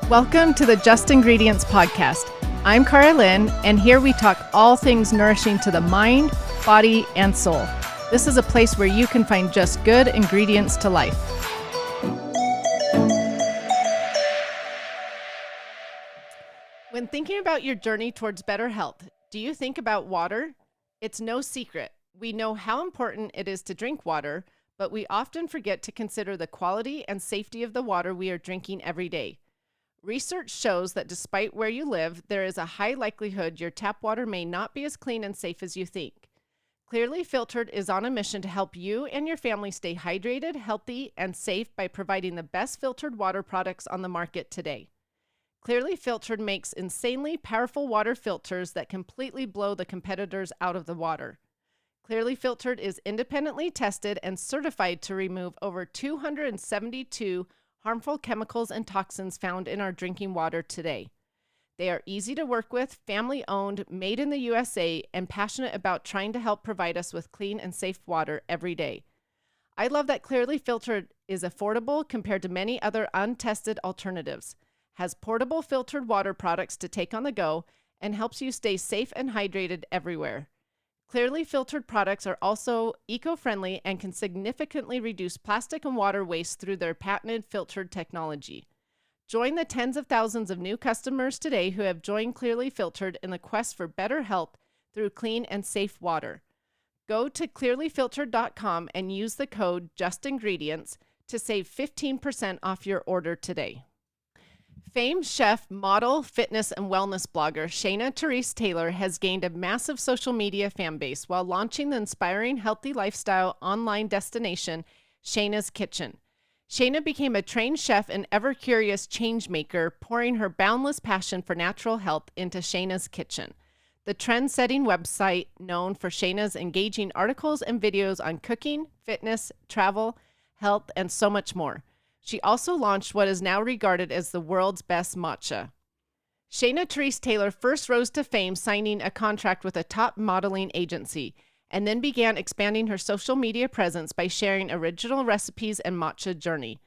Welcome to the Just Ingredients podcast. I'm Cara Lynn, and here we talk all things nourishing to the mind, body, and soul. This is a place where you can find just good ingredients to life. When thinking about your journey towards better health, do you think about water? It's no secret. We know how important it is to drink water, but we often forget to consider the quality and safety of the water we are drinking every day. Research shows that despite where you live, there is a high likelihood your tap water may not be as clean and safe as you think. Clearly Filtered is on a mission to help you and your family stay hydrated, healthy, and safe by providing the best filtered water products on the market today. Clearly Filtered makes insanely powerful water filters that completely blow the competitors out of the water. Clearly Filtered is independently tested and certified to remove over 272 harmful chemicals and toxins found in our drinking water today. They are easy to work with, family-owned, made in the USA, and passionate about trying to help provide us with clean and safe water every day. I love that Clearly Filtered is affordable compared to many other untested alternatives, has portable filtered water products to take on the go, and helps you stay safe and hydrated everywhere. Clearly Filtered products are also eco-friendly and can significantly reduce plastic and water waste through their patented filtered technology. Join the tens of thousands of new customers today who have joined Clearly Filtered in the quest for better health through clean and safe water. Go to clearlyfiltered.com and use the code JUSTINGREDIENTS to save 15% off your order today. Famed chef, model, fitness, and wellness blogger Shayna Terese Taylor has gained a massive social media fan base while launching the inspiring healthy lifestyle online destination, Shayna's Kitchen. Shayna became a trained chef and ever-curious change maker, pouring her boundless passion for natural health into Shayna's Kitchen, the trend-setting website known for Shayna's engaging articles and videos on cooking, fitness, travel, health, and so much more. She also launched what is now regarded as the world's best matcha. Shayna Terese Taylor first rose to fame signing a contract with a top modeling agency, and then began expanding her social media presence by sharing original recipes and matcha journey.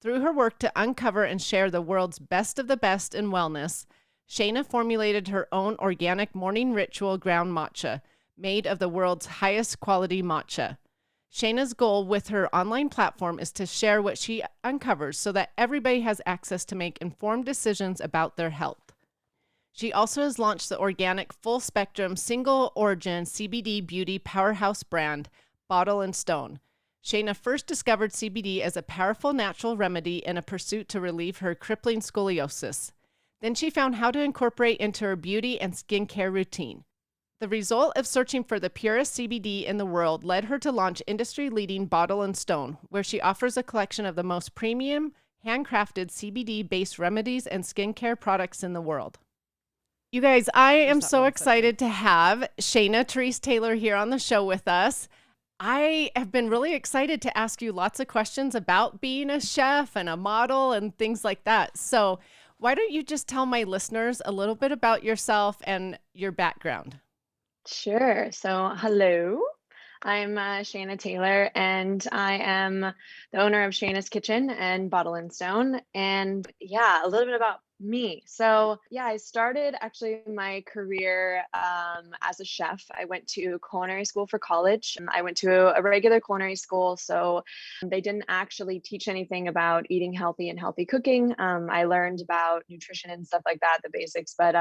Through her work to uncover and share the world's best of the best in wellness, Shayna formulated her own organic morning ritual ground matcha, made of the world's highest quality matcha. Shayna's goal with her online platform is to share what she uncovers so that everybody has access to make informed decisions about their health. She also has launched the organic, full-spectrum, single-origin CBD beauty powerhouse brand, Bottle and Stone. Shayna first discovered CBD as a powerful natural remedy in a pursuit to relieve her crippling scoliosis. Then she found how to incorporate into her beauty and skincare routine. The result of searching for the purest CBD in the world led her to launch industry-leading Bottle and Stone, where she offers a collection of the most premium, handcrafted CBD-based remedies and skincare products in the world. You guys, I am so excited to have Shayna Terese Taylor here on the show with us. I have been really excited to ask you lots of questions about being a chef and a model and things like that. So why don't you just tell my listeners a little bit about yourself and your background? Sure. So, hello. I'm Shayna Taylor, and I am the owner of Shayna's Kitchen and Bottle and Stone. And yeah, a little bit about me. So, yeah, I started actually my career as a chef. I went to culinary school for college. I went to a regular culinary school, so they didn't actually teach anything about eating healthy and healthy cooking. I learned about nutrition and stuff like that, the basics, but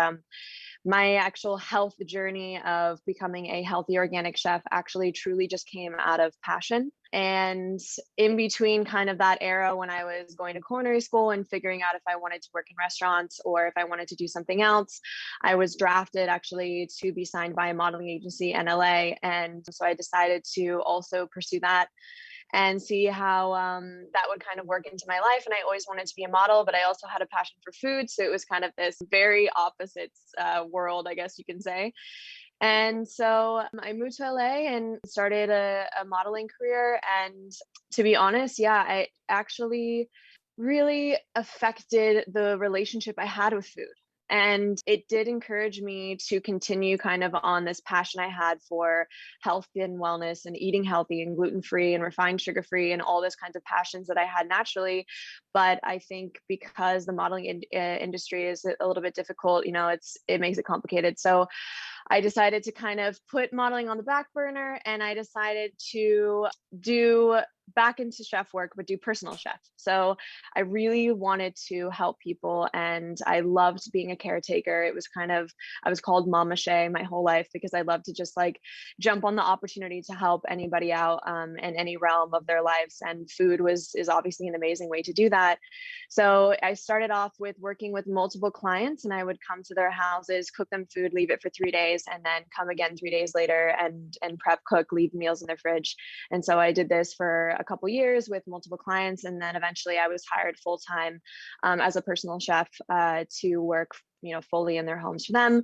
my actual health journey of becoming a healthy organic chef actually truly just came out of passion. And in between kind of that era when I was going to culinary school and figuring out if I wanted to work in restaurants or if I wanted to do something else, I was drafted actually to be signed by a modeling agency in LA. And so I decided to also pursue that and see how that would kind of work into my life. And I always wanted to be a model, but I also had a passion for food. So it was kind of this very opposites world, I guess you can say. And so I moved to LA and started a modeling career. And to be honest, yeah, it actually really affected the relationship I had with food. And it did encourage me to continue kind of on this passion I had for health and wellness and eating healthy and gluten free and refined sugar free and all those kinds of passions that I had naturally. But I think because the modeling industry is a little bit difficult, it makes it complicated. So I decided to kind of put modeling on the back burner, and I decided to do back into chef work, but do personal chef. So I really wanted to help people, and I loved being a caretaker. I was called Mama Shay my whole life because I love to just like jump on the opportunity to help anybody out in any realm of their lives. And food is obviously an amazing way to do that. So I started off with working with multiple clients, and I would come to their houses, cook them food, leave it for 3 days, and then come again 3 days later and prep, cook, leave meals in their fridge. And so I did this for a couple years with multiple clients, and then eventually I was hired full time as a personal chef to work fully in their homes for them.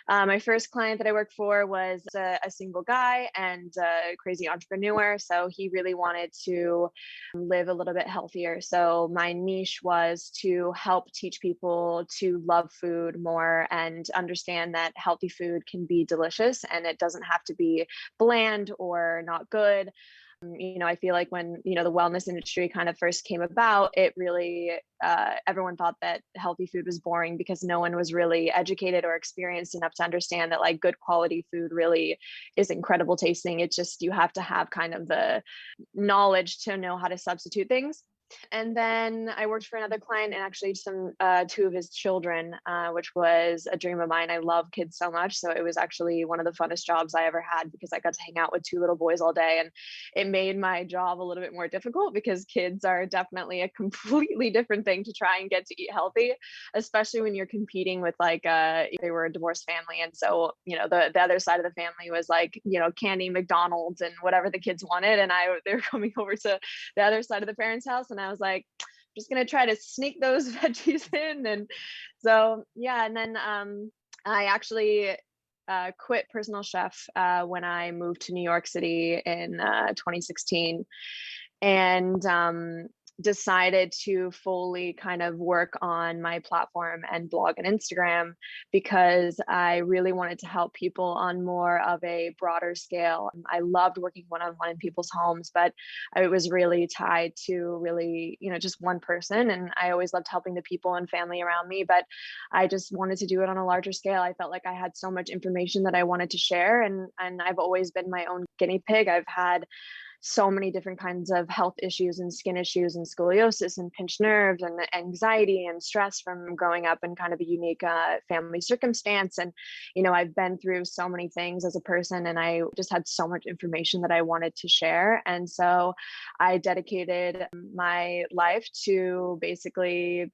My first client that I worked for was a single guy and a crazy entrepreneur. So he really wanted to live a little bit healthier. So my niche was to help teach people to love food more and understand that healthy food can be delicious and it doesn't have to be bland or not good. I feel like when, the wellness industry kind of first came about, it really, everyone thought that healthy food was boring because no one was really educated or experienced enough to understand that like good quality food really is incredible tasting. It's just, you have to have kind of the knowledge to know how to substitute things. And then I worked for another client and actually two of his children, which was a dream of mine. I love kids so much. So it was actually one of the funnest jobs I ever had because I got to hang out with two little boys all day. And it made my job a little bit more difficult because kids are definitely a completely different thing to try and get to eat healthy, especially when you're competing with they were a divorced family. And so, the other side of the family was like, candy, McDonald's and whatever the kids wanted. And they were coming over to the other side of the parents' house. And I was like, I'm just going to try to sneak those veggies in. And so, yeah. And then I actually quit personal chef when I moved to New York City in 2016. And decided to fully kind of work on my platform and blog and Instagram because I really wanted to help people on more of a broader scale. I loved working one-on-one in people's homes, but I was really tied to really, just one person. And I always loved helping the people and family around me, but I just wanted to do it on a larger scale. I felt like I had so much information that I wanted to share. And I've always been my own guinea pig. I've had so many different kinds of health issues and skin issues and scoliosis and pinched nerves and anxiety and stress from growing up in kind of a unique family circumstance. And, I've been through so many things as a person and I just had so much information that I wanted to share. And so I dedicated my life to basically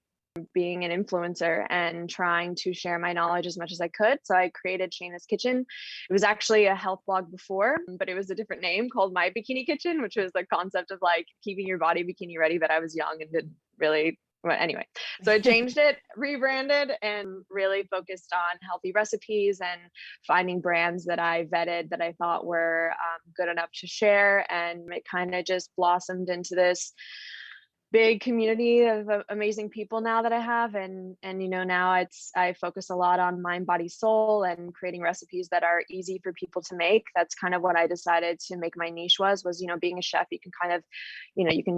being an influencer and trying to share my knowledge as much as I could. So I created Shayna's Kitchen. It was actually a health blog before, but it was a different name called My Bikini Kitchen, which was the concept of like keeping your body bikini ready. But I was young and didn't really. Well, anyway, so I changed it, rebranded, and really focused on healthy recipes and finding brands that I vetted that I thought were good enough to share. And it kind of just blossomed into this big community of amazing people now that I have. And now I focus a lot on mind, body, soul and creating recipes that are easy for people to make. That's kind of what I decided to make my niche was, being a chef, you can kind of,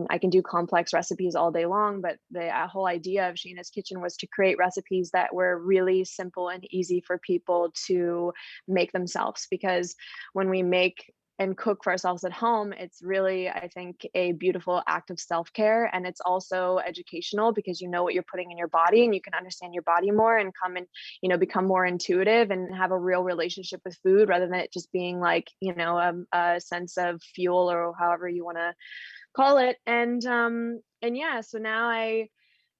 I can do complex recipes all day long, but the whole idea of Shayna's Kitchen was to create recipes that were really simple and easy for people to make themselves. Because when we make and cook for ourselves at home, it's really, I think, a beautiful act of self-care. And it's also educational because you know what you're putting in your body and you can understand your body more and come and, become more intuitive and have a real relationship with food rather than it just being like, a sense of fuel or however you want to call it. And yeah, so now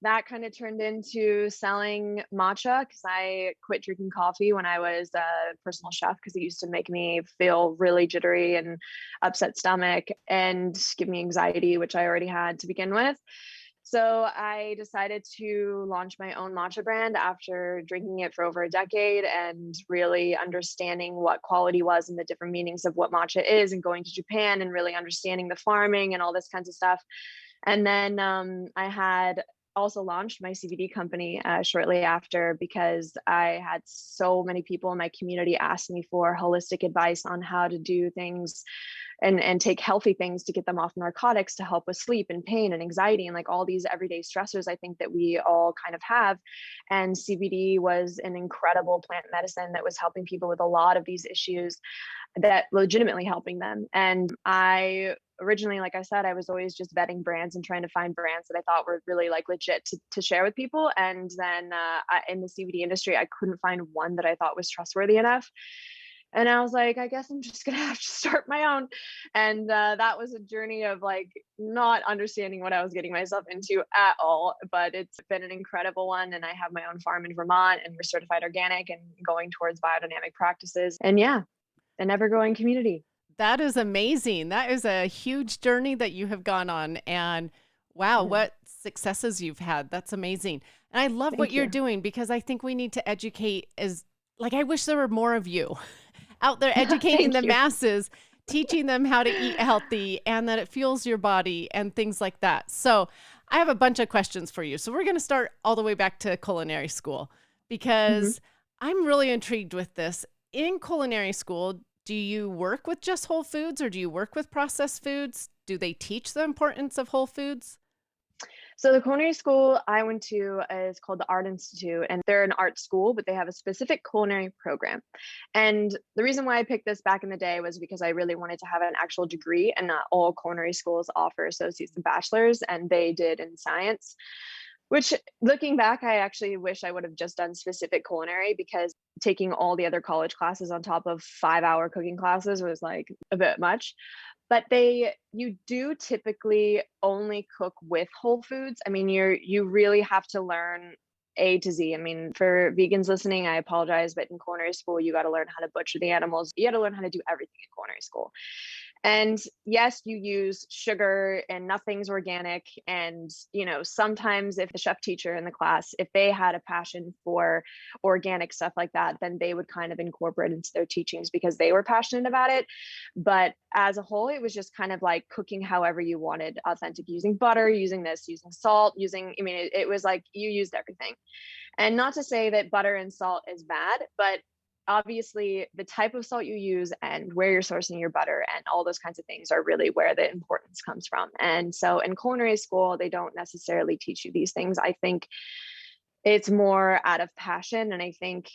that kind of turned into selling matcha because I quit drinking coffee when I was a personal chef because it used to make me feel really jittery and upset stomach and give me anxiety, which I already had to begin with. So I decided to launch my own matcha brand after drinking it for over a decade and really understanding what quality was and the different meanings of what matcha is and going to Japan and really understanding the farming and all this kinds of stuff. And then I had also launched my CBD company shortly after because I had so many people in my community ask me for holistic advice on how to do things and take healthy things to get them off narcotics to help with sleep and pain and anxiety and like all these everyday stressors I think that we all kind of have. And CBD was an incredible plant medicine that was helping people with a lot of these issues, that legitimately helping them. And I originally, like I said, I was always just vetting brands and trying to find brands that I thought were really like legit to share with people. And then in the CBD industry, I couldn't find one that I thought was trustworthy enough. And I was like, I guess I'm just gonna have to start my own. And that was a journey of like not understanding what I was getting myself into at all. But it's been an incredible one. And I have my own farm in Vermont, and we're certified organic and going towards biodynamic practices. And yeah, an ever growing community. That is amazing. That is a huge journey that you have gone on. And wow, Yeah, what successes you've had. That's amazing. And I love what thank you're you. doing because I think we need to educate as like I wish there were more of you out there educating the Thank you. masses, teaching them how to eat healthy and that it fuels your body and things like that. So, I have a bunch of questions for you. So, we're going to start all the way back to culinary school Mhm. because I'm really intrigued with this. In culinary school, do you work with just whole foods or do you work with processed foods? Do they teach the importance of whole foods? So the culinary school I went to is called the Art Institute, and they're an art school, but they have a specific culinary program. And the reason why I picked this back in the day was because I really wanted to have an actual degree, and not all culinary schools offer associates and bachelors, and they did in science. Which, looking back, I actually wish I would have just done specific culinary because taking all the other college classes on top of 5-hour cooking classes was like a bit much. But you do typically only cook with whole foods. I mean, you really have to learn A to Z. I mean, for vegans listening, I apologize, but in culinary school, you got to learn how to butcher the animals. You got to learn how to do everything in culinary school. And yes, you use sugar and nothing's organic. And, sometimes if the chef teacher in the class, if they had a passion for organic stuff like that, then they would kind of incorporate into their teachings because they were passionate about it. But as a whole, it was just kind of like cooking however you wanted, authentic, using butter, using this, using salt, I mean, it was like you used everything. And not to say that butter and salt is bad, but obviously the type of salt you use and where you're sourcing your butter and all those kinds of things are really where the importance comes from. And so in culinary school, they don't necessarily teach you these things. I think it's more out of passion. And I think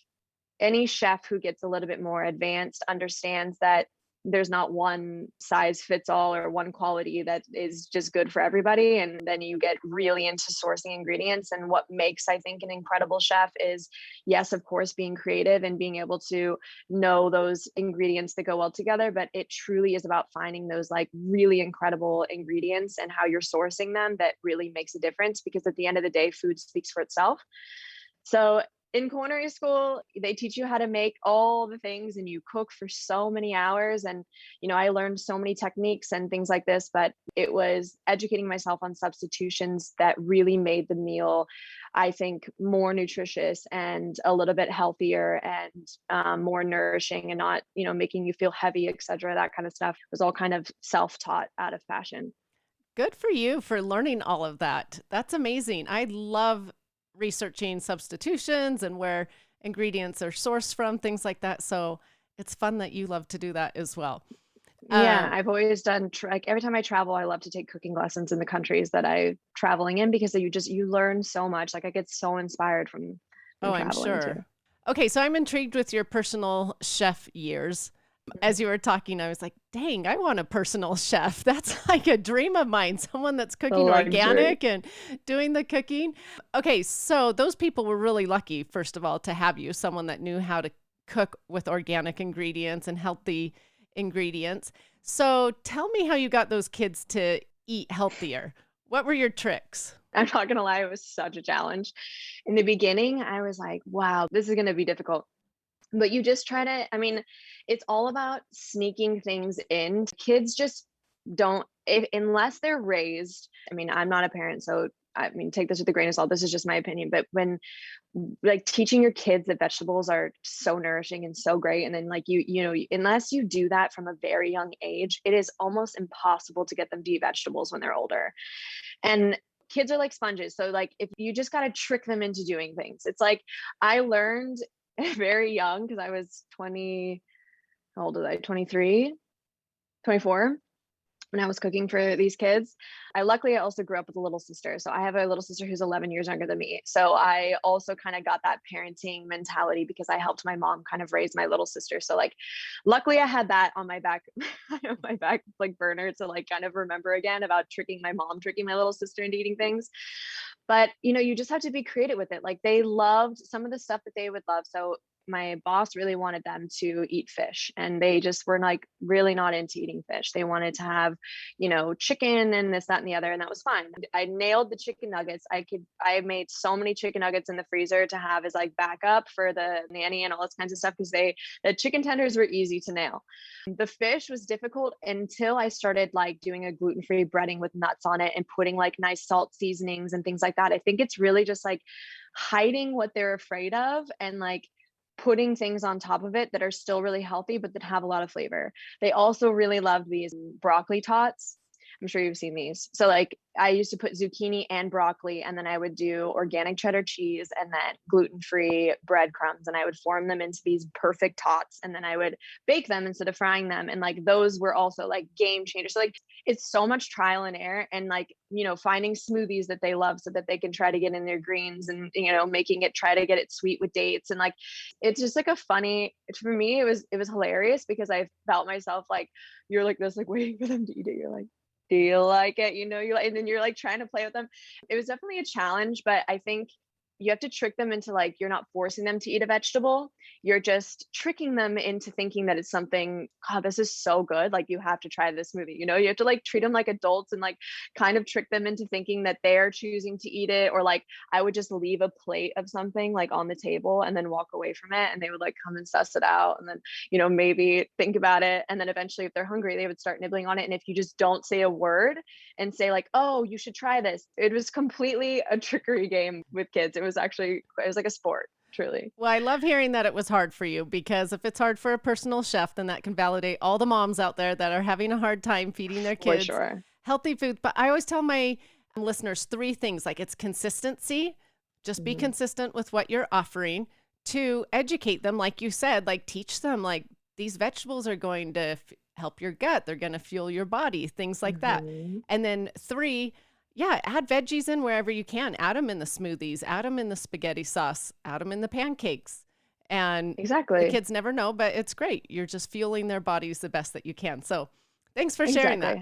any chef who gets a little bit more advanced understands that there's not one size fits all or one quality that is just good for everybody. And then you get really into sourcing ingredients. And what makes, I think, an incredible chef is, yes, of course, being creative and being able to know those ingredients that go well together. But it truly is about finding those like really incredible ingredients and how you're sourcing them that really makes a difference. Because at the end of the day, food speaks for itself. So in culinary school, they teach you how to make all the things and you cook for so many hours. And, I learned so many techniques and things like this, but it was educating myself on substitutions that really made the meal, I think, more nutritious and a little bit healthier and more nourishing and not, making you feel heavy, etc. That kind of stuff was all kind of self-taught out of passion. Good for you for learning all of that. That's amazing. I love researching substitutions and where ingredients are sourced from, things like that. So it's fun that you love to do that as well. Yeah, Um, I've always done like every time I travel, I love to take cooking lessons in the countries that I'm traveling in because you learn so much. Like I get so inspired from oh, I'm traveling too. sure. Okay, so I'm intrigued with your personal chef years. As you were talking, I was like, dang, I want a personal chef. That's like a dream of mine, someone that's The cooking luxury. organic and doing the cooking. Okay, so those people were really lucky, first of all, to have you, someone that knew how to cook with organic ingredients and healthy ingredients. So tell me how you got those kids to eat healthier. What were your tricks? I'm not gonna lie, it was such a challenge. In the beginning, I was like, wow, this is gonna be difficult. But you just try to, I mean, it's all about sneaking things in. Kids just don't, unless they're raised. I mean, I'm not a parent, so I mean, take this with a grain of salt. This is just my opinion. But when like teaching your kids that vegetables are so nourishing and so great, and then like unless you do that from a very young age, it is almost impossible to get them to eat vegetables when they're older. And kids are like sponges. So like if you just got to trick them into doing things. It's like I learned very young because I was 20, how old was I? 23, 24 when I was cooking for these kids. I also grew up with a little sister. So I have a little sister who's 11 years younger than me. So I also kind of got that parenting mentality because I helped my mom kind of raise my little sister. So like luckily I had that on my back on my back like burner to like kind of remember again about tricking my little sister into eating things. But you just have to be creative with it. Like they loved some of the stuff that they would love. So my boss really wanted them to eat fish and they just were like really not into eating fish. They wanted to have, chicken and this, that, and the other. And that was fine. I nailed the chicken nuggets. I made so many chicken nuggets in the freezer to have as like backup for the nanny and all this kinds of stuff because the chicken tenders were easy to nail. The fish was difficult until I started like doing a gluten-free breading with nuts on it and putting like nice salt seasonings and things like that. I think it's really just like hiding what they're afraid of and like putting things on top of it that are still really healthy, but that have a lot of flavor. They also really loved these broccoli tots. I'm sure you've seen these. So like I used to put zucchini and broccoli, and then I would do organic cheddar cheese and then gluten-free breadcrumbs. And I would form them into these perfect tots. And then I would bake them instead of frying them. And like those were also like game changers. So like it's so much trial and error and like, finding smoothies that they love so that they can try to get in their greens and, try to get it sweet with dates. And like, it's just like for me, it was hilarious because I felt myself like, you're like this, like waiting for them to eat it. You're like, do you like it? And then you're like trying to play with them. It was definitely a challenge, but I think you have to trick them into like, you're not forcing them to eat a vegetable. You're just tricking them into thinking that it's something, God, this is so good. Like you have to try this movie, you have to like treat them like adults and like kind of trick them into thinking that they're choosing to eat it. Or like, I would just leave a plate of something like on the table and then walk away from it. And they would like come and suss it out. And then, maybe think about it. And then eventually if they're hungry, they would start nibbling on it. And if you just don't say a word and say like, oh, you should try this. It was completely a trickery game with kids. It was like a sport, truly. Well, I love hearing that it was hard for you because if it's hard for a personal chef, then that can validate all the moms out there that are having a hard time feeding their For kids sure. healthy food. But I always tell my listeners 3 things, like it's consistency, just be consistent with what you're offering. 2, educate them, like you said, like teach them like these vegetables are going to help your gut. They're going to fuel your body, things like that. And then 3, yeah, add veggies in wherever you can. Add them in the smoothies, add them in the spaghetti sauce, add them in the pancakes. And the Exactly. kids never know, but it's great. You're just fueling their bodies the best that you can. So thanks for sharing that.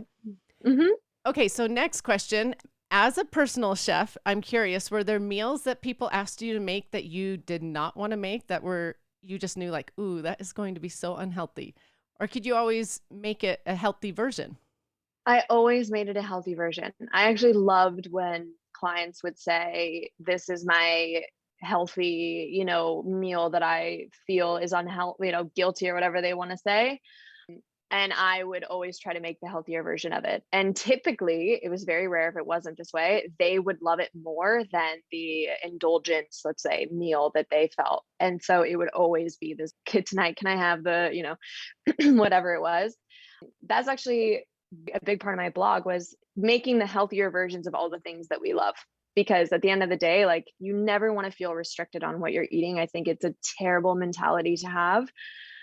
Mm-hmm. Okay, so next question. As a personal chef, I'm curious, were there meals that people asked you to make that you did not want to make you just knew like, ooh, that is going to be so unhealthy? Or could you always make it a healthy version? I always made it a healthy version. I actually loved when clients would say, this is my healthy, meal that I feel is unhealthy, guilty or whatever they want to say. And I would always try to make the healthier version of it. And typically, it was very rare if it wasn't this way, they would love it more than the indulgence, let's say, meal that they felt. And so it would always be this, kid tonight, can I have the, whatever it was. That's actually a big part of my blog, was making the healthier versions of all the things that we love. Because at the end of the day, like you never want to feel restricted on what you're eating. I think it's a terrible mentality to have.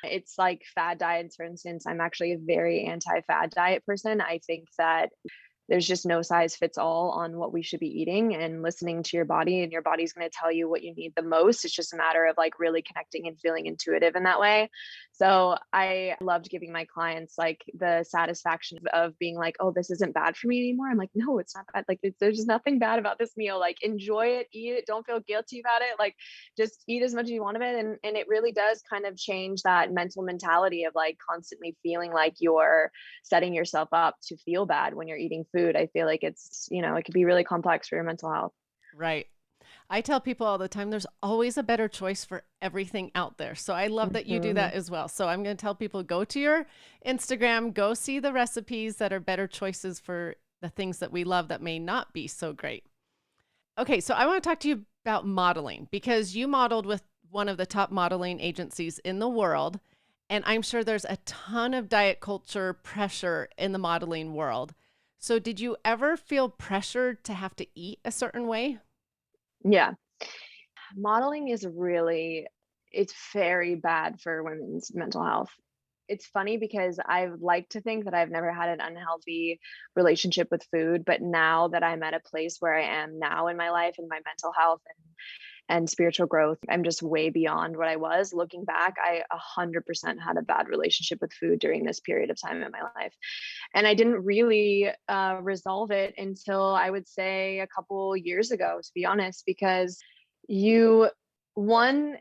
It's like fad diets, for instance. I'm actually a very anti-fad diet person. I think that there's just no size fits all on what we should be eating, and listening to your body, and your body's going to tell you what you need the most. It's just a matter of like really connecting and feeling intuitive in that way. So I loved giving my clients like the satisfaction of being like, oh, this isn't bad for me anymore. I'm like, no, it's not bad. Like there's just nothing bad about this meal. Like enjoy it, eat it. Don't feel guilty about it. Like just eat as much as you want of it. And it really does kind of change that mental mentality of like constantly feeling like you're setting yourself up to feel bad when you're eating food. I feel like it's, it could be really complex for your mental health. Right. I tell people all the time, there's always a better choice for everything out there. So I love that you do that as well. So I'm going to tell people, go to your Instagram, go see the recipes that are better choices for the things that we love that may not be so great. Okay. So I want to talk to you about modeling, because you modeled with one of the top modeling agencies in the world. And I'm sure there's a ton of diet culture pressure in the modeling world. So, did you ever feel pressured to have to eat a certain way? Yeah. Modeling is it's very bad for women's mental health. It's funny because I like to think that I've never had an unhealthy relationship with food, but now that I'm at a place where I am now in my life and my mental health and spiritual growth, I'm just way beyond what I was. Looking back, I 100% had a bad relationship with food during this period of time in my life. And I didn't really resolve it until I would say a couple years ago, to be honest, because you, one,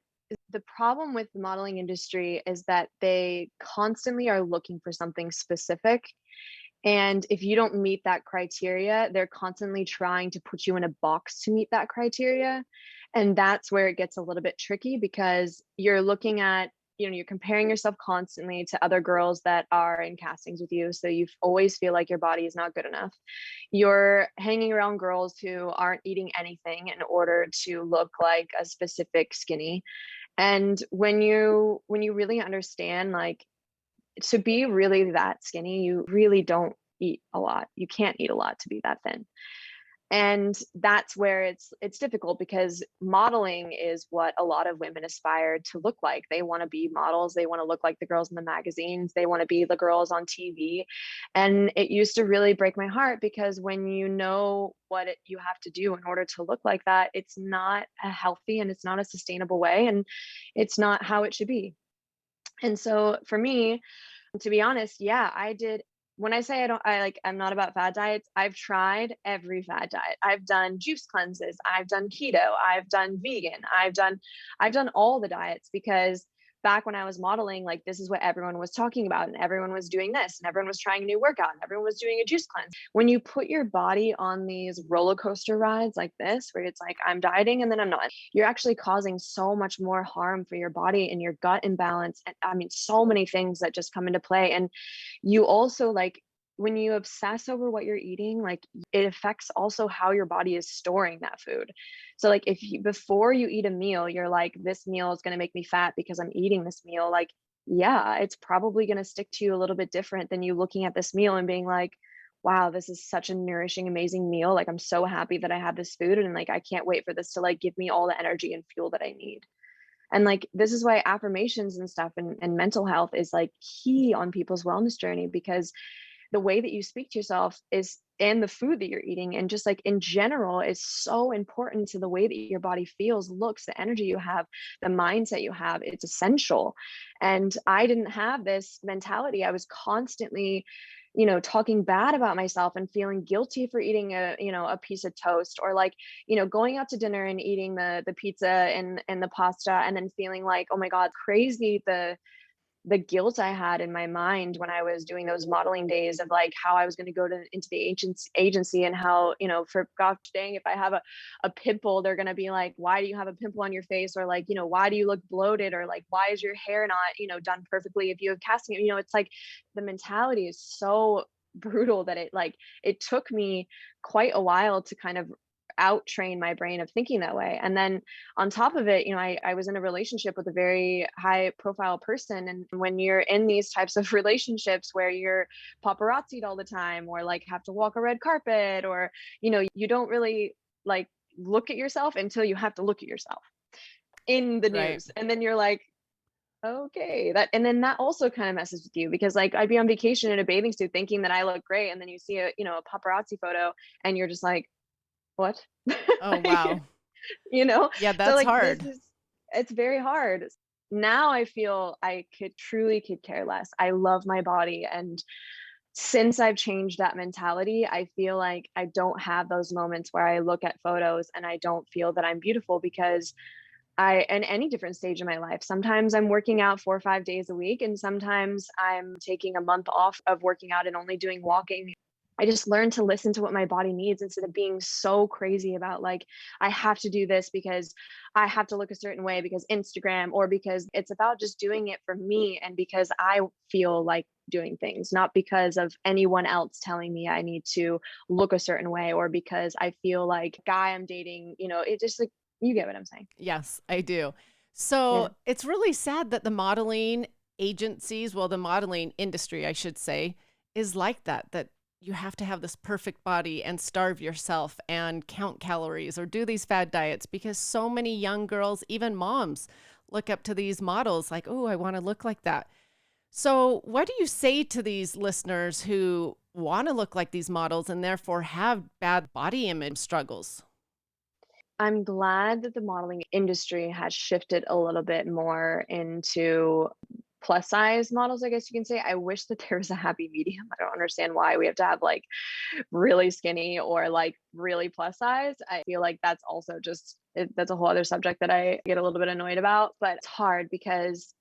the problem with the modeling industry is that they constantly are looking for something specific. And if you don't meet that criteria, they're constantly trying to put you in a box to meet that criteria. And that's where it gets a little bit tricky because you're looking at, you're comparing yourself constantly to other girls that are in castings with you. So you always feel like your body is not good enough. You're hanging around girls who aren't eating anything in order to look like a specific skinny. And when you really understand, like, to be really that skinny, you really don't eat a lot. You can't eat a lot to be that thin. And that's where it's difficult because modeling is what a lot of women aspire to look like. They want to be models, they want to look like the girls in the magazines, they want to be the girls on TV. And it used to really break my heart because when you know what you have to do in order to look like that, it's not a healthy and it's not a sustainable way and it's not how it should be. And so for me, to be honest, yeah, I did. When I say I'm not about fad diets, I've tried every fad diet. I've done juice cleanses, I've done keto, I've done vegan, I've done all the diets because back when I was modeling, like this is what everyone was talking about, and everyone was doing this, and everyone was trying a new workout, and everyone was doing a juice cleanse. When you put your body on these roller coaster rides like this, where it's like I'm dieting and then I'm not, you're actually causing so much more harm for your body and your gut imbalance. And I mean, so many things that just come into play. And you also like when you obsess over what you're eating, like it affects also how your body is storing that food. So like if you, before you eat a meal, you're like, this meal is going to make me fat because I'm eating this meal. Like, yeah, it's probably going to stick to you a little bit different than you looking at this meal and being like, wow, this is such a nourishing, amazing meal. Like I'm so happy that I have this food and like I can't wait for this to like give me all the energy and fuel that I need. And like this is why affirmations and stuff and mental health is like key on people's wellness journey because the way that you speak to yourself is and the food that you're eating and just like in general is so important to the way that your body feels, looks, the energy you have, the mindset you have. It's essential. And I didn't have this mentality. I was constantly talking bad about myself and feeling guilty for eating a piece of toast or like going out to dinner and eating the pizza and the pasta and then feeling like, oh my god, crazy the guilt I had in my mind when I was doing those modeling days of like how I was going to go into the agency and how, for gosh dang, if I have a pimple, they're going to be like, why do you have a pimple on your face? Or like, why do you look bloated? Or like, why is your hair not, done perfectly if you have casting? It's like the mentality is so brutal that it took me quite a while to kind of out train my brain of thinking that way. And then on top of it, I was in a relationship with a very high profile person. And when you're in these types of relationships where you're paparazzied all the time or like have to walk a red carpet or, you don't really like look at yourself until you have to look at yourself in the Right. news. And then you're like, okay, and then that also kind of messes with you because like I'd be on vacation in a bathing suit thinking that I look great. And then you see a paparazzi photo and you're just like, what? Oh, Like, wow. you know? Yeah, So that's like hard. it's very hard. Now I feel I could care less. I love my body. And since I've changed that mentality, I feel like I don't have those moments where I look at photos and I don't feel that I'm beautiful because in any different stage of my life. Sometimes I'm working out 4 or 5 days a week, and sometimes I'm taking a month off of working out and only doing walking. I just learned to listen to what my body needs instead of being so crazy about like, I have to do this because I have to look a certain way because Instagram, or because it's about just doing it for me and because I feel like doing things, not because of anyone else telling me I need to look a certain way or because I feel like guy I'm dating, it just like, you get what I'm saying. Yes, I do. So Yeah. it's really sad that the modeling agencies, well, the modeling industry, I should say, is like that, that you have to have this perfect body and starve yourself and count calories or do these fad diets because so many young girls, even moms, look up to these models like, oh, I want to look like that. So, what do you say to these listeners who want to look like these models and therefore have bad body image struggles? I'm glad that the modeling industry has shifted a little bit more into plus size models, I guess you can say. I wish that there was a happy medium. I don't understand why we have to have like really skinny or like really plus size. I feel like that's also just that's a whole other subject that I get a little bit annoyed about, but it's hard because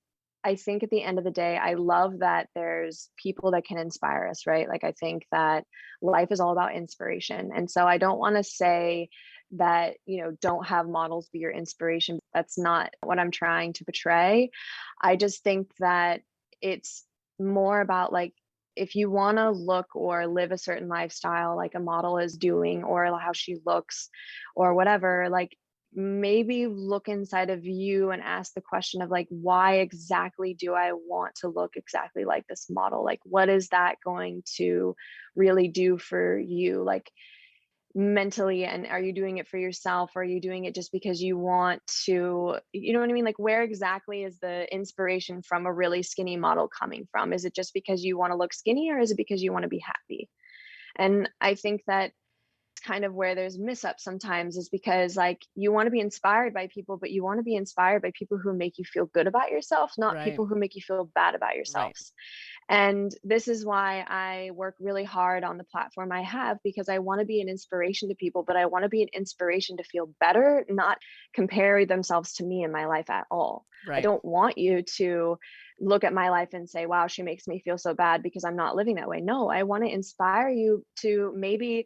I think at the end of the day, I love that there's people that can inspire us, right? Like I think that life is all about inspiration. And so I don't want to say that, don't have models be your inspiration. That's not what I'm trying to portray. I just think that it's more about like if you want to look or live a certain lifestyle like a model is doing or how she looks or whatever, like maybe look inside of you and ask the question of like why exactly do I want to look exactly like this model? Like what is that going to really do for you? Like mentally, and are you doing it for yourself or are you doing it just because you want to, you know what I mean? Like where exactly is the inspiration from a really skinny model coming from? Is it just because you want to look skinny or is it because you want to be happy? And I think that kind of where there's miss up sometimes is because like you want to be inspired by people, but you want to be inspired by people who make you feel good about yourself, not Right, people who make you feel bad about right, yourselves. And this is why I work really hard on the platform I have, because I want to be an inspiration to people, but I want to be an inspiration to feel better, not compare themselves to me in my life at all. I right. don't want you to look at my life and say, wow, she makes me feel so bad because I'm not living that way. No, I want to inspire you to maybe,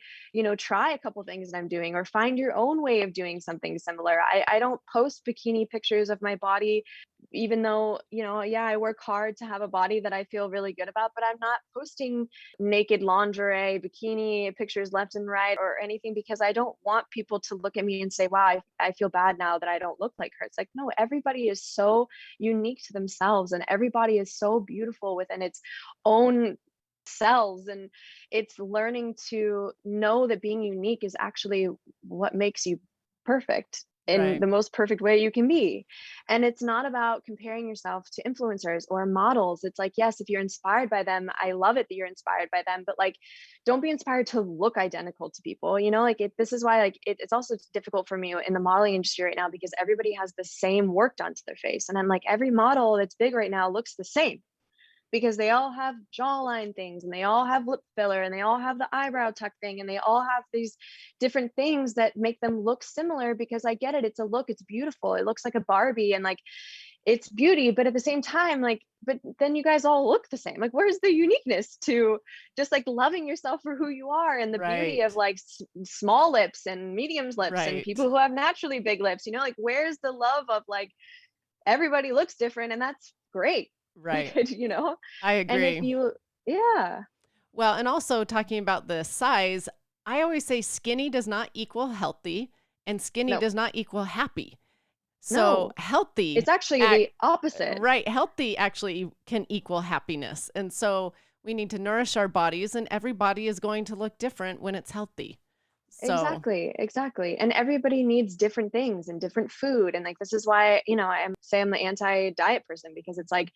try a couple things that I'm doing or find your own way of doing something similar. I don't post bikini pictures of my body even though, yeah, I work hard to have a body that I feel really good about, but I'm not posting naked lingerie, bikini pictures left and right or anything because I don't want people to look at me and say, wow, I feel bad now that I don't look like her. It's like, no, everybody is so unique to themselves and everybody is so beautiful within its own selves. And it's learning to know that being unique is actually what makes you perfect in Right. the most perfect way you can be. And it's not about comparing yourself to influencers or models. It's like, yes, if you're inspired by them, I love it that you're inspired by them, but like, don't be inspired to look identical to people. Like this is why like it's also difficult for me in the modeling industry right now because everybody has the same work done to their face. And I'm like, every model that's big right now looks the same because they all have jawline things and they all have lip filler and they all have the eyebrow tuck thing and they all have these different things that make them look similar because I get it. It's a look, it's beautiful. It looks like a Barbie and like it's beauty, but at the same time, like, but then you guys all look the same. Like, where's the uniqueness to just like loving yourself for who you are and the beauty of Right. like small lips and medium lips and Right. people who have naturally big lips, like, where's the love of like everybody looks different and that's great. Right. Like, I and if agree. you, yeah, Well, and also talking about the size, I always say skinny does not equal healthy and skinny no, does not equal happy. So no, healthy, it's actually ac the opposite. right, healthy actually can equal happiness. And so we need to nourish our bodies and every body is going to look different when it's healthy. So, Exactly, exactly. And everybody needs different things and different food. And like, this is why, I'm the anti-diet person because it's like,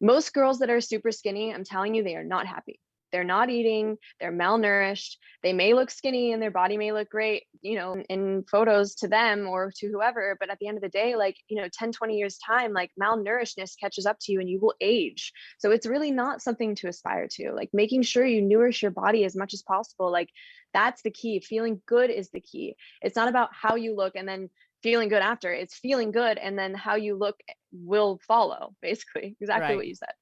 most girls that are super skinny, I'm telling you, they are not happy. They're not eating, they're malnourished. They may look skinny and their body may look great, in photos to them or to whoever. But at the end of the day, like, 10, 20 years time, like malnourishedness catches up to you and you will age. So it's really not something to aspire to. Like making sure you nourish your body as much as possible. Like that's the key. Feeling good is the key. It's not about how you look and then feeling good after. It's feeling good and then how you look will follow, basically. Exactly right. what you said.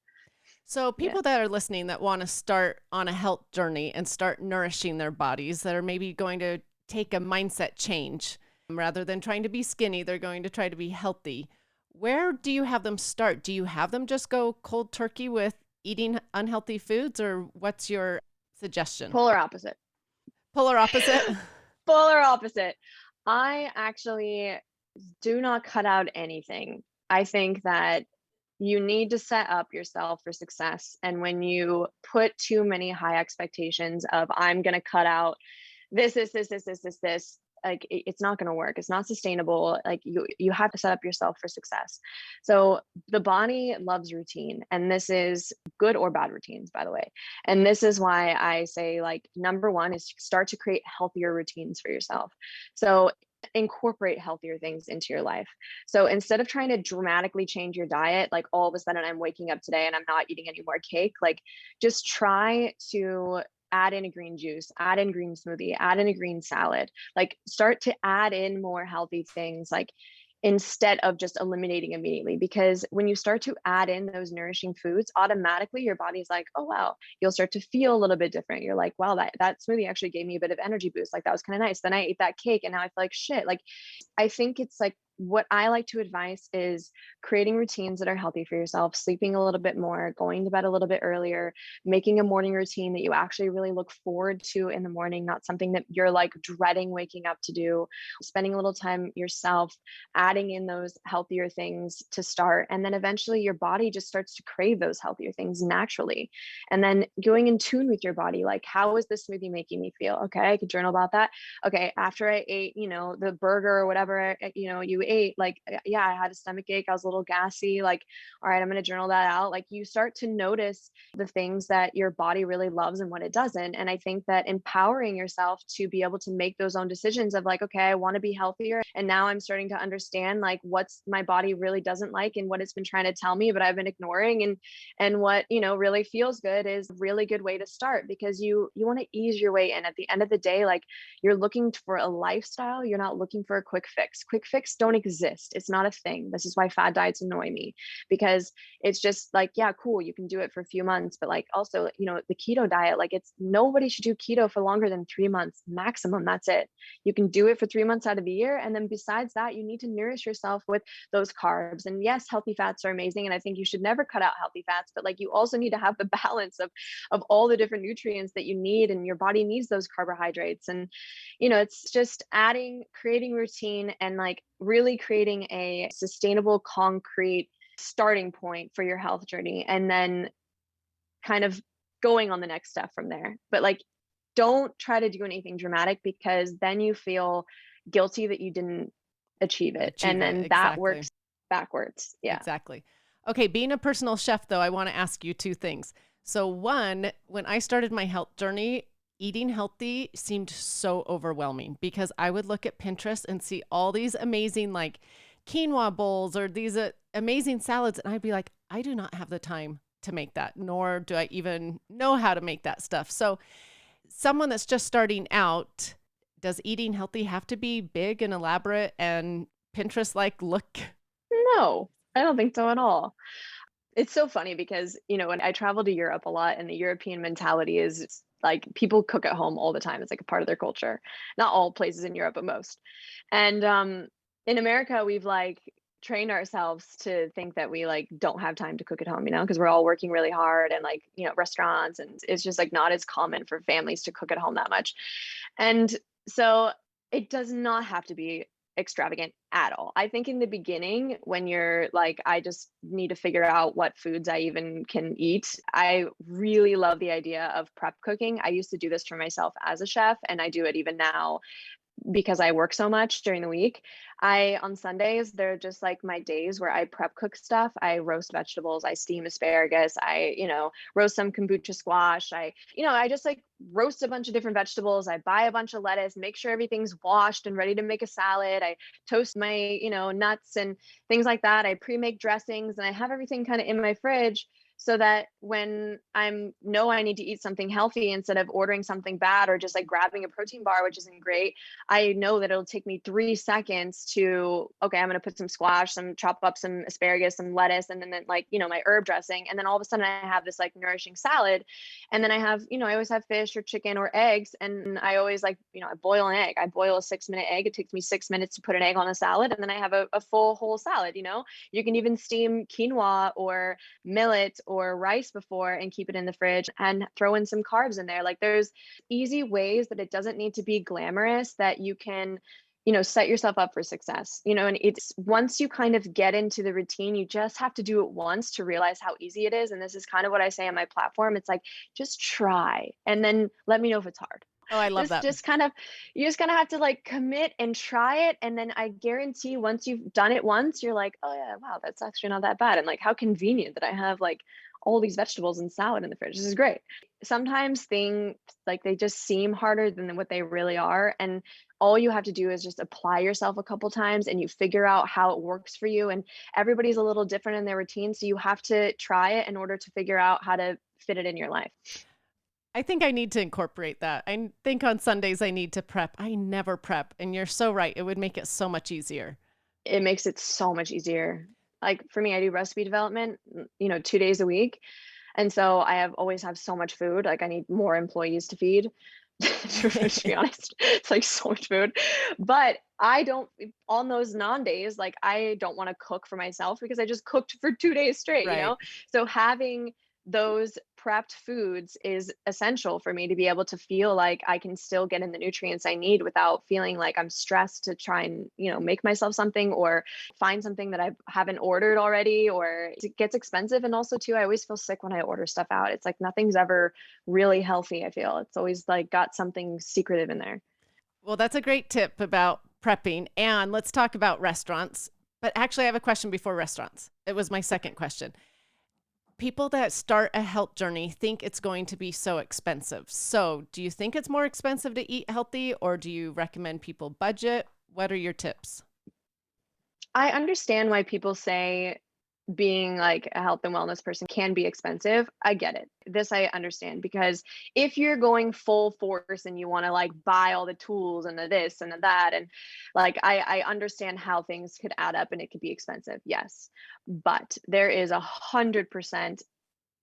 So Yeah. people that are listening that want to start on a health journey and start nourishing their bodies that are maybe going to take a mindset change rather than trying to be skinny, they're going to try to be healthy. Where do you have them start? Do you have them just go cold turkey with eating unhealthy foods or what's your suggestion? Polar opposite. Polar opposite? Polar opposite. I actually do not cut out anything. I think that you need to set up yourself for success. And when you put too many high expectations of, I'm going to cut out this, like it's not going to work. It's not sustainable. Like you have to set up yourself for success. So the body loves routine, and this is good or bad routines, by the way. And this is why I say, like, number one is start to create healthier routines for yourself. So incorporate healthier things into your life. So instead of trying to dramatically change your diet, like all of a sudden I'm waking up today and I'm not eating any more cake, like just try to add in a green juice, add in green smoothie, add in a green salad, like start to add in more healthy things, like instead of just eliminating immediately. Because when you start to add in those nourishing foods, automatically your body's like, oh wow, you'll start to feel a little bit different. You're like, wow, that smoothie actually gave me a bit of energy boost. Like that was kind of nice. Then I ate that cake and now I feel like shit. Like I think it's like, what I like to advise is creating routines that are healthy for yourself, sleeping a little bit more, going to bed a little bit earlier, making a morning routine that you actually really look forward to in the morning, not something that you're like dreading waking up to do, spending a little time yourself, adding in those healthier things to start. And then eventually your body just starts to crave those healthier things naturally. And then going in tune with your body, like, how is this smoothie making me feel? Okay, I could journal about that. Okay, after I ate, the burger or whatever, you ate, like, yeah, I had a stomach ache. I was a little gassy. Like, all right, I'm going to journal that out. Like, you start to notice the things that your body really loves and what it doesn't. And I think that empowering yourself to be able to make those own decisions of like, okay, I want to be healthier. And now I'm starting to understand like what's my body really doesn't like and what it's been trying to tell me, but I've been ignoring. And what, really feels good is a really good way to start, because you want to ease your way in. At the end of the day, like, you're looking for a lifestyle. You're not looking for a quick fix. Quick fix don't exist. It's not a thing. This is why fad diets annoy me, because it's just like, yeah, cool, you can do it for a few months, but like also, the keto diet, like, it's nobody should do keto for longer than 3 months maximum. That's it. You can do it for 3 months out of the year. And then besides that, you need to nourish yourself with those carbs. And yes, healthy fats are amazing. And I think you should never cut out healthy fats, but like, you also need to have the balance of all the different nutrients that you need, and your body needs those carbohydrates. And it's just creating routine, and like really creating a sustainable, concrete starting point for your health journey, and then kind of going on the next step from there. But like, don't try to do anything dramatic, because then you feel guilty that you didn't achieve it. And Achieve it. then that Exactly. works backwards. Yeah. Exactly. Okay, being a personal chef, though, I want to ask you two things. So, one, when I started my health journey, eating healthy seemed so overwhelming because I would look at Pinterest and see all these amazing, like, quinoa bowls or these amazing salads. And I'd be like, I do not have the time to make that, nor do I even know how to make that stuff. So, someone that's just starting out, does eating healthy have to be big and elaborate and Pinterest like look? No, I don't think so at all. It's so funny because, when I travel to Europe a lot, and the European mentality is like people cook at home all the time. It's like a part of their culture. Not all places in Europe, but most. And in America, we've like trained ourselves to think that we like don't have time to cook at home, because we're all working really hard, and like, restaurants, and it's just like not as common for families to cook at home that much. And so it does not have to be extravagant at all. I think in the beginning, when you're like, I just need to figure out what foods I even can eat, I really love the idea of prep cooking. I used to do this for myself as a chef, and I do it even now because I work so much during the week. On Sundays, they're just like my days where I prep cook stuff. I roast vegetables, I steam asparagus, I, roast some kombucha squash. I just like roast a bunch of different vegetables. I buy a bunch of lettuce, make sure everything's washed and ready to make a salad. I toast my, nuts and things like that. I pre-make dressings, and I have everything kind of in my fridge, so that when I need to eat something healthy, instead of ordering something bad or just like grabbing a protein bar, which isn't great, I know that it'll take me 3 seconds to, okay, I'm going to put some squash, chop up some asparagus, some lettuce, and then like, my herb dressing. And then all of a sudden I have this like nourishing salad. And then I have, I always have fish or chicken or eggs. And I always like, I boil an egg. I boil a 6-minute egg. It takes me 6 minutes to put an egg on a salad. And then I have a full whole salad. You can even steam quinoa or millet or rice before and keep it in the fridge and throw in some carbs in there. Like, there's easy ways that it doesn't need to be glamorous, that you can set yourself up for success, and it's once you kind of get into the routine, you just have to do it once to realize how easy it is. And this is kind of what I say on my platform. It's like, just try and then let me know if it's hard. Oh, I love Just that. just kind of you just kind of have to like commit and try it. And then I guarantee once you've done it once, you're like, oh yeah, wow, that's actually not that bad. And like how convenient that I have like all these vegetables and salad in the fridge. This is great. Sometimes things like they just seem harder than what they really are. And all you have to do is just apply yourself a couple times and you figure out how it works for you. And everybody's a little different in their routine. So you have to try it in order to figure out how to fit it in your life. I think I need to incorporate that. I think on Sundays I need to prep. I never prep. And you're so right. It would make it so much easier. It makes it so much easier. Like for me, I do recipe development, 2 days a week. And so I always have so much food. Like I need more employees to feed. To be honest, it's like so much food. But I don't on those non-days, like I don't want to cook for myself because I just cooked for 2 days straight. Right. So having those prepped foods is essential for me to be able to feel like I can still get in the nutrients I need without feeling like I'm stressed to try and, make myself something or find something that I haven't ordered already, or it gets expensive. And also too, I always feel sick when I order stuff out. It's like nothing's ever really healthy. I feel it's always like got something secretive in there. Well, that's a great tip about prepping. And let's talk about restaurants. But actually, I have a question before restaurants. It was my second question. People that start a health journey think it's going to be so expensive. So, do you think it's more expensive to eat healthy, or do you recommend people budget? What are your tips? I understand why people say being like a health and wellness person can be expensive. I get it. This I understand because if you're going full force and you want to like buy all the tools and the this and the that, and like I understand how things could add up and it could be expensive. Yes. But there is 100%.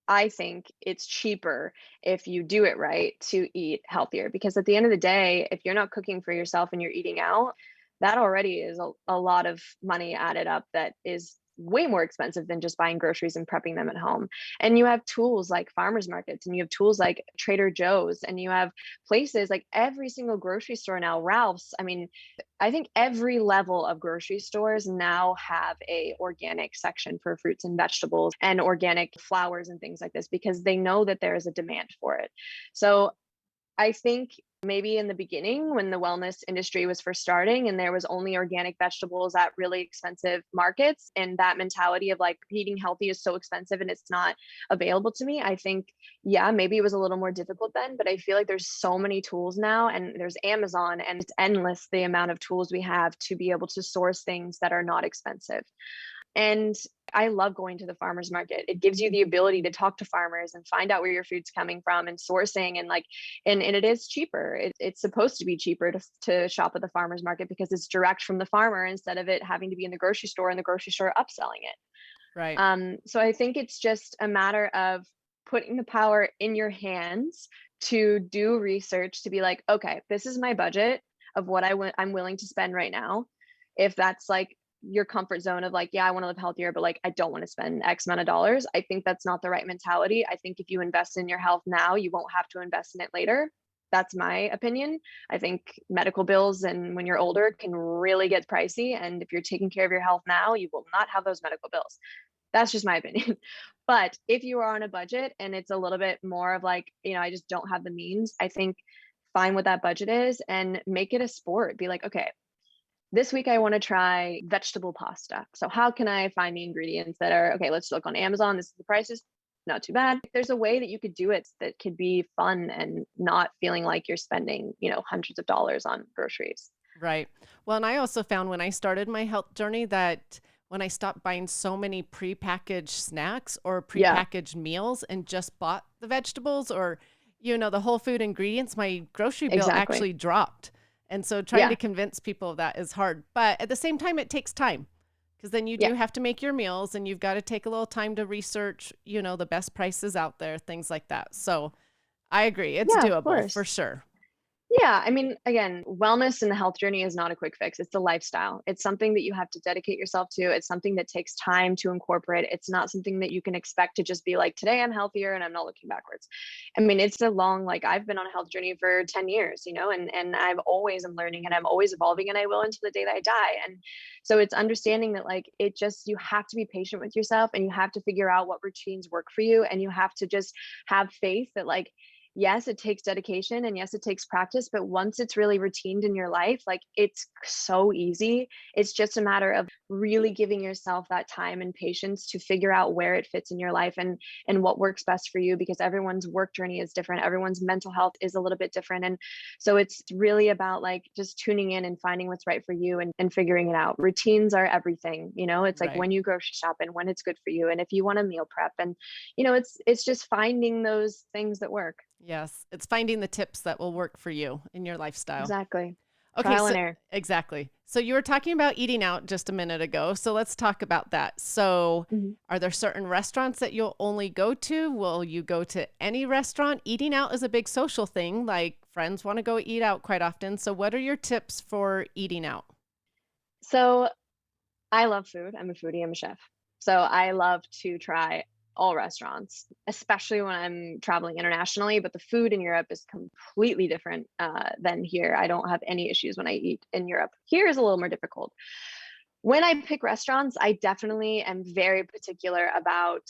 I think it's cheaper if you do it right to eat healthier because at the end of the day, if you're not cooking for yourself and you're eating out, that already is a lot of money added up that is way more expensive than just buying groceries and prepping them at home. And you have tools like farmers markets and you have tools like Trader Joe's and you have places like every single grocery store now, Ralph's. I mean, I think every level of grocery stores now have a organic section for fruits and vegetables and organic flowers and things like this because they know that there is a demand for it. So I think maybe in the beginning when the wellness industry was first starting and there was only organic vegetables at really expensive markets and that mentality of like eating healthy is so expensive and it's not available to me, I think, yeah, maybe it was a little more difficult then, but I feel like there's so many tools now and there's Amazon and it's endless the amount of tools we have to be able to source things that are not expensive. And I love going to the farmers market. It gives you the ability to talk to farmers and find out where your food's coming from and sourcing and like, and it is cheaper. It's supposed to be cheaper to shop at the farmers market because it's direct from the farmer instead of it having to be in the grocery store and the grocery store upselling it. Right. So I think it's just a matter of putting the power in your hands to do research to be like, okay, this is my budget of what I'm willing to spend right now. If that's like your comfort zone of like, yeah, I want to live healthier, but like, I don't want to spend X amount of dollars. I think that's not the right mentality. I think if you invest in your health now, you won't have to invest in it later. That's my opinion. I think medical bills and when you're older can really get pricey. And if you're taking care of your health now, you will not have those medical bills. That's just my opinion. But if you are on a budget and it's a little bit more of like, I just don't have the means, I think find what that budget is and make it a sport. Be like, okay, this week I want to try vegetable pasta. So how can I find the ingredients that are okay? Let's look on Amazon. This is the prices. Not too bad. There's a way that you could do it that could be fun and not feeling like you're spending, hundreds of dollars on groceries. Right. Well, and I also found when I started my health journey that when I stopped buying so many prepackaged snacks or Yeah, prepackaged meals and just bought the vegetables or, the whole food ingredients, my grocery bill exactly. actually dropped. And so trying to Yeah. convince people of that is hard. But at the same time, it takes time because then you Yeah. do have to make your meals and you've got to take a little time to research, the best prices out there, things like that. So I agree. It's Yeah, of doable for course. sure. Yeah, I mean, again, wellness and the health journey is not a quick fix. It's a lifestyle. It's something that you have to dedicate yourself to. It's something that takes time to incorporate. It's not something that you can expect to just be like, today I'm healthier and I'm not looking backwards. I mean, it's a long, like I've been on a health journey for 10 years, and I've always am learning and I'm always evolving and I will until the day that I die. And so it's understanding that like it just you have to be patient with yourself and you have to figure out what routines work for you and you have to just have faith that like yes, it takes dedication and yes, it takes practice, but once it's really routined in your life, like it's so easy. It's just a matter of really giving yourself that time and patience to figure out where it fits in your life and what works best for you because everyone's work journey is different. Everyone's mental health is a little bit different. And so it's really about like just tuning in and finding what's right for you and figuring it out. Routines are everything, it's like Right. when you grocery shop and when it's good for you and if you want to meal prep and it's just finding those things that work. Yes. It's finding the tips that will work for you in your lifestyle. Exactly. Okay, Trial so and error. exactly. So you were talking about eating out just a minute ago. So let's talk about that. So Mhm. are there certain restaurants that you'll only go to? Will you go to any restaurant? Eating out is a big social thing. Like friends want to go eat out quite often. So what are your tips for eating out? So I love food. I'm a foodie, I'm a chef. So I love to try all restaurants, especially when I'm traveling internationally. But the food in Europe is completely different than here. I don't have any issues when I eat in Europe. Here is a little more difficult. When I pick restaurants, I definitely am very particular about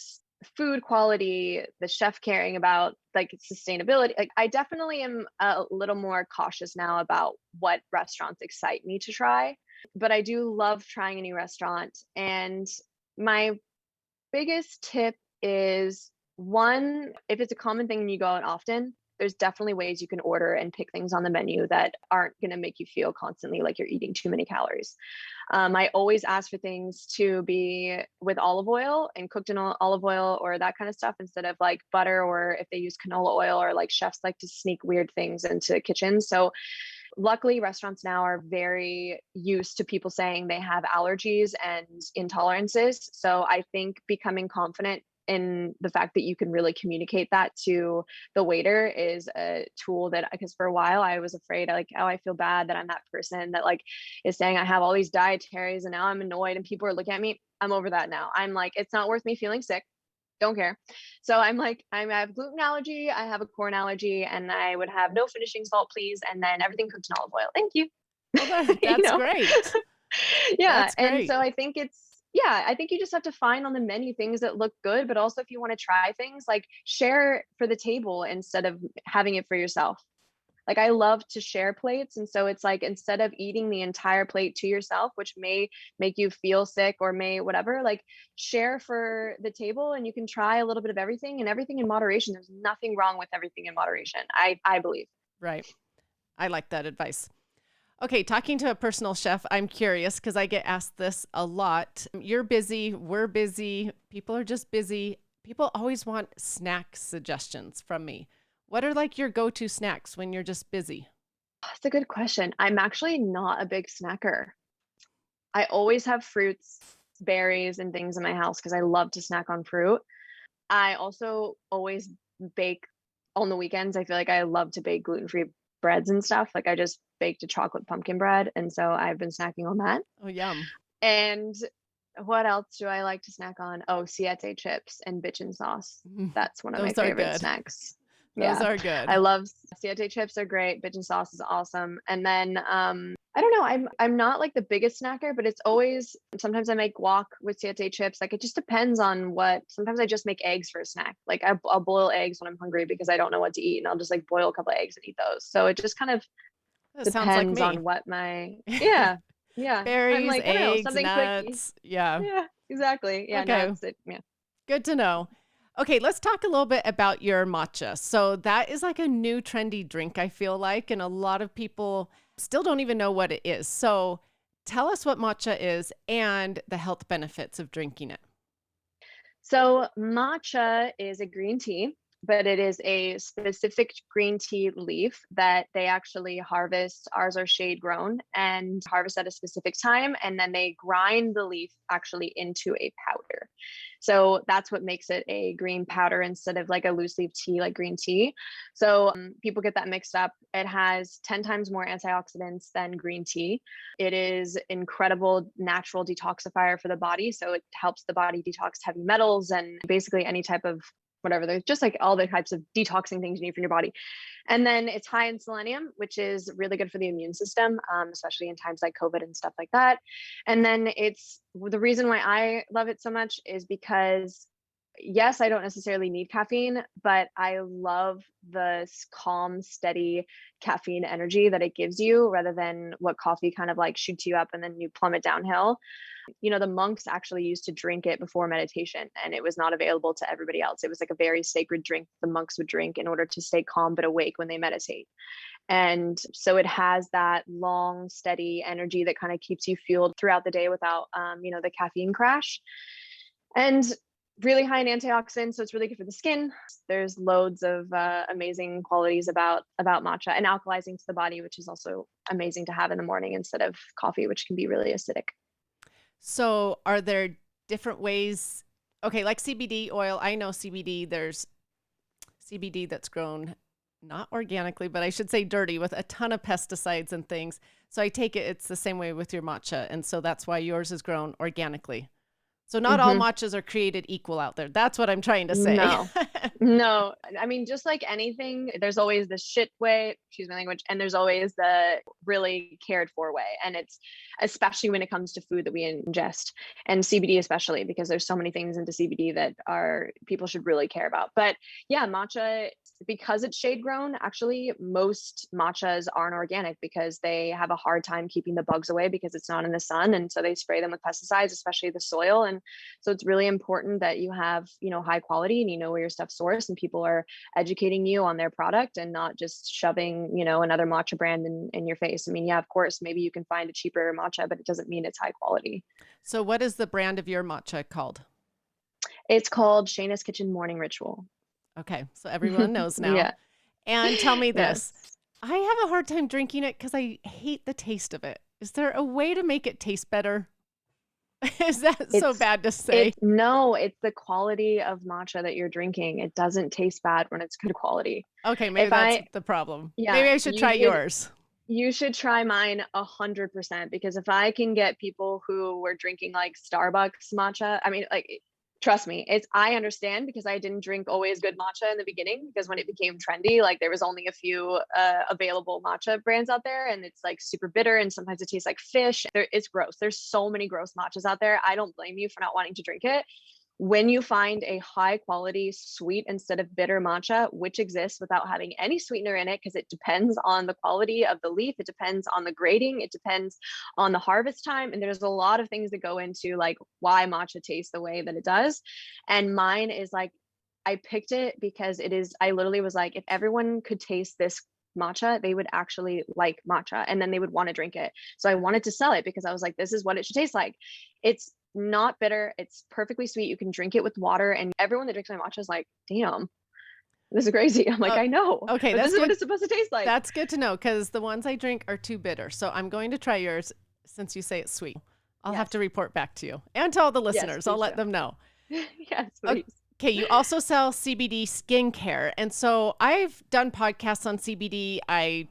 food quality, the chef caring about like sustainability. Like I definitely am a little more cautious now about what restaurants excite me to try, but I do love trying a new restaurant. And my biggest tip is one, if it's a common thing and you go out often, there's definitely ways you can order and pick things on the menu that aren't going to make you feel constantly like you're eating too many calories. I always ask for things to be with olive oil and cooked in olive oil or that kind of stuff instead of like butter or if they use canola oil or like chefs like to sneak weird things into kitchens. So luckily restaurants now are very used to people saying they have allergies and intolerances. So I think becoming confident in the fact that you can really communicate that to the waiter is a tool that because for a while I was afraid like oh I feel bad that I'm that person that like is saying I have all these dietaries and now I'm annoyed and people are looking at me. I'm over that now. I'm like it's not worth me feeling sick, don't care. So I'm like, I have gluten allergy, I have a corn allergy, and I would have no finishing salt, please, and then everything cooked in olive oil. Thank you. Oh, you that's know? great. Yeah. That's And great. so I think I think you just have to find on the menu things that look good, but also if you want to try things, like share for the table instead of having it for yourself. Like I love to share plates. And so it's like instead of eating the entire plate to yourself, which may make you feel sick or may whatever, like share for the table and you can try a little bit of everything and everything in moderation. There's nothing wrong with everything in moderation. I believe. Right. I like that advice. Okay, talking to a personal chef, I'm curious because I get asked this a lot. You're busy, we're busy, people are just busy. People always want snack suggestions from me. What are like your go to snacks when you're just busy? That's a good question. I'm actually not a big snacker. I always have fruits, berries, and things in my house because I love to snack on fruit. I also always bake on the weekends. I feel like I love to bake gluten-free breads and stuff. Like I just baked a chocolate pumpkin bread, and so I've been snacking on that. Oh, yum. And what else do I like to snack on? Oh, siete chips and bitchin sauce. That's one of my Those are favorite good. snacks. Those Yeah, are I good. love siete chips are great. Bitchin sauce is awesome. And then I don't know. I'm not like the biggest snacker, but it's always sometimes I make guac with siete chips. Like it just depends on what. Sometimes I just make eggs for a snack. Like I'll boil eggs when I'm hungry because I don't know what to eat, and I'll just like boil a couple of eggs and eat those. So it just kind of That sounds like depends me. on what my yeah. I'm Berries, like I don't know eggs, something quickie. nuts. Yeah. Yeah, exactly. Yeah, Okay. nuts. Yeah. Good to know. Okay, let's talk a little bit about your matcha. So, that is like a new trendy drink, I feel like, and a lot of people still don't even know what it is. So, tell us what matcha is and the health benefits of drinking it. So matcha is a green tea but it is a specific green tea leaf that they actually harvest. Ours are shade grown and harvest at a specific time. And then they grind the leaf actually into a powder. So that's what makes it a green powder instead of like a loose leaf tea, like green tea. So people get that mixed up. It has 10 times more antioxidants than green tea. It is incredible natural detoxifier for the body. So it helps the body detox heavy metals and basically any type of whatever. There's just like all the types of detoxing things you need from your body. And then it's high in selenium, which is really good for the immune system, especially in times like COVID and stuff like that. And then it's the reason why I love it so much is because yes, I don't necessarily need caffeine, but I love the calm, steady caffeine energy that it gives you rather than what coffee kind of like shoots you up and then you plummet downhill. You know, the monks actually used to drink it before meditation, and it was not available to everybody else. It was like a very sacred drink the monks would drink in order to stay calm but awake when they meditate. And so it has that long, steady energy that kind of keeps you fueled throughout the day without, the caffeine crash. And really high in antioxidants, so it's really good for the skin. There's loads of amazing qualities about matcha, and alkalizing to the body, which is also amazing to have in the morning instead of coffee, which can be really acidic. So are there different ways? Okay, like CBD oil. I know CBD, there's CBD that's grown not organically, but I should say dirty with a ton of pesticides and things. So I take it it's the same way with your matcha. And so that's why yours is grown organically. So not all hmm matchas are created equal out there. That's what I'm trying to say. No, no. I mean, just like anything, there's always the shit way, excuse my language, and there's always the really cared for way. And it's especially when it comes to food that we ingest, and CBD especially, because there's so many things into CBD that are people should really care about. But yeah, matcha, because it's shade grown, actually most matchas aren't organic because they have a hard time keeping the bugs away because it's not in the sun. And so they spray them with pesticides, especially the soil. And so it's really important that you have, high quality and you know where your stuff's sourced and people are educating you on their product and not just shoving, another matcha brand in your face. I mean, yeah, of course, maybe you can find a cheaper matcha, but it doesn't mean it's high quality. So what is the brand of your matcha called? It's called Shayna's Kitchen Morning Ritual. Okay, so everyone knows now. Yeah. And tell me Yes. this. I have a hard time drinking it because I hate the taste of it. Is there a way to make it taste better? Is that so It's bad to say? no, it's the quality of matcha that you're drinking. It doesn't taste bad when it's good quality. Okay, maybe If that's I, the problem. yeah, Maybe I should try yours. you should try mine 100% because if I can get people who were drinking like Starbucks matcha, I mean, like, trust me, I understand because I didn't drink always good matcha in the beginning because when it became trendy, like there was only a few available matcha brands out there and it's like super bitter and sometimes it tastes like fish. It's gross. There's so many gross matchas out there. I don't blame you for not wanting to drink it. When you find a high quality sweet instead of bitter matcha, which exists without having any sweetener in it, because it depends on the quality of the leaf, it depends on the grading, it depends on the harvest time. And there's a lot of things that go into like why matcha tastes the way that it does. And mine is like, I picked it because I literally was like, if everyone could taste this matcha, they would actually like matcha and then they would want to drink it. So I wanted to sell it because I was like, this is what it should taste like. It's not bitter. It's perfectly sweet. You can drink it with water. And everyone that drinks my matcha is like, damn, this is crazy. I'm like, Oh, I know, okay, but this that's is what good. it's supposed to taste like. That's good to know because the ones I drink are too bitter. So I'm going to try yours since you say it's sweet. I'll have Yes. to report back to you and to all the Yes, listeners. I'll please let do. them know. Yes, please. Okay, you also sell CBD skincare. And so I've done podcasts on CBD. I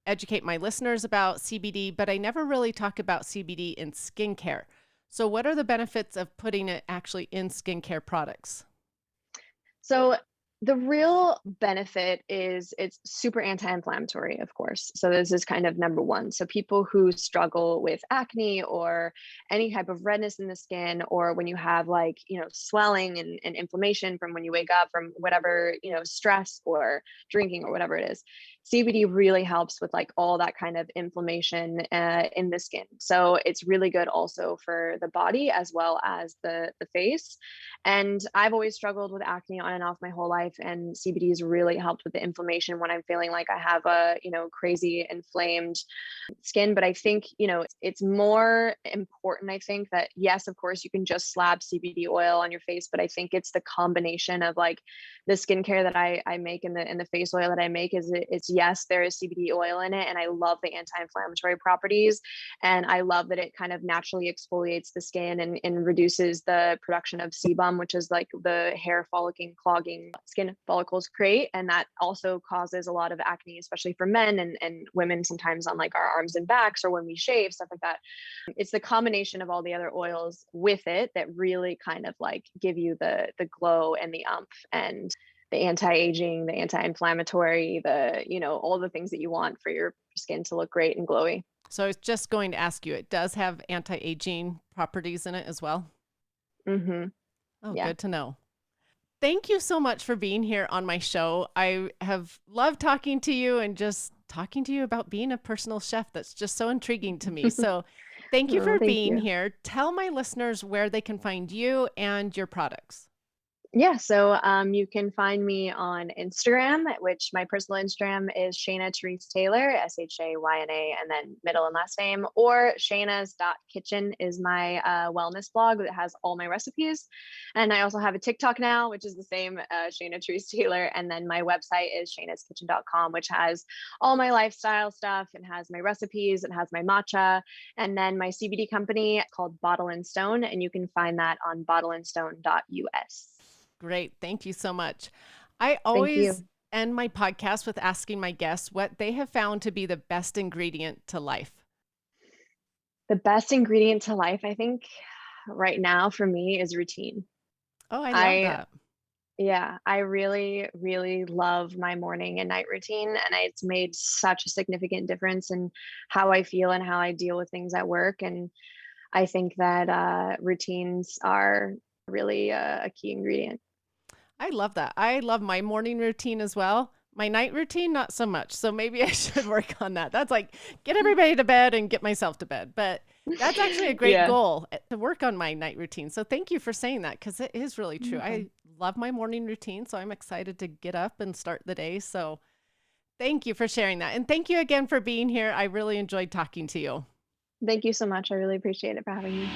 educate my listeners about CBD, but I never really talk about CBD in skincare. So what are the benefits of putting it actually in skincare products? So the real benefit is it's super anti-inflammatory, of course. So this is kind of number one. So people who struggle with acne or any type of redness in the skin, or when you have like, swelling and inflammation from when you wake up from whatever, stress or drinking or whatever it is, CBD really helps with like all that kind of inflammation in the skin. So it's really good also for the body as well as the face. And I've always struggled with acne on and off my whole life, and CBD has really helped with the inflammation when I'm feeling like I have a, crazy inflamed skin. But I think, it's more important, I think, that yes, of course, you can just slap CBD oil on your face, but I think it's the combination of like the skincare that I make and the face oil that I make it's yes, there is CBD oil in it, and I love the anti-inflammatory properties, and I love that it kind of naturally exfoliates the skin and reduces the production of sebum, which is like the hair follicle clogging skin follicles create, and that also causes a lot of acne, especially for men and women sometimes on like our arms and backs or when we shave, stuff like that. It's the combination of all the other oils with it that really kind of like give you the glow and the umph and the anti-aging, the anti-inflammatory, all the things that you want for your skin to look great and glowy. So I was just going to ask you, it does have anti-aging properties in it as well? Mm-hmm. Oh, yeah. Good to know. Thank you so much for being here on my show. I have loved talking to you and just talking to you about being a personal chef. That's just so intriguing to me. So thank you for being here. Tell my listeners where they can find you and your products. Yeah, so you can find me on Instagram, which my personal Instagram is Shayna Terese Taylor, Shayna, and then middle and last name, or Shayna's.kitchen is my wellness blog that has all my recipes. And I also have a TikTok now, which is the same, Shayna Terese Taylor. And then my website is shaynaskitchen.com, which has all my lifestyle stuff and has my recipes, it has my matcha, and then my CBD company called Bottle and Stone, and you can find that on bottleandstone.us. Great. Thank you so much. I always end my podcast with asking my guests what they have found to be the best ingredient to life. The best ingredient to life, I think right now for me, is routine. Oh, I love that. Yeah, I really, really love my morning and night routine. And it's made such a significant difference in how I feel and how I deal with things at work. And I think that routines are really a key ingredient. I love that. I love my morning routine as well. My night routine, not so much. So maybe I should work on that. That's like get everybody to bed and get myself to bed. But that's actually a great goal to work on my night routine. So thank you for saying that, because it is really true. I love my morning routine. So I'm excited to get up and start the day. So thank you for sharing that. And thank you again for being here. I really enjoyed talking to you. Thank you so much. I really appreciate it for having me.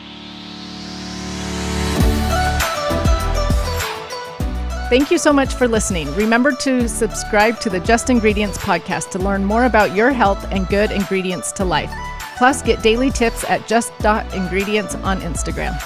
Thank you so much for listening. Remember to subscribe to the Just Ingredients podcast to learn more about your health and good ingredients to life. Plus, get daily tips at just.ingredients on Instagram.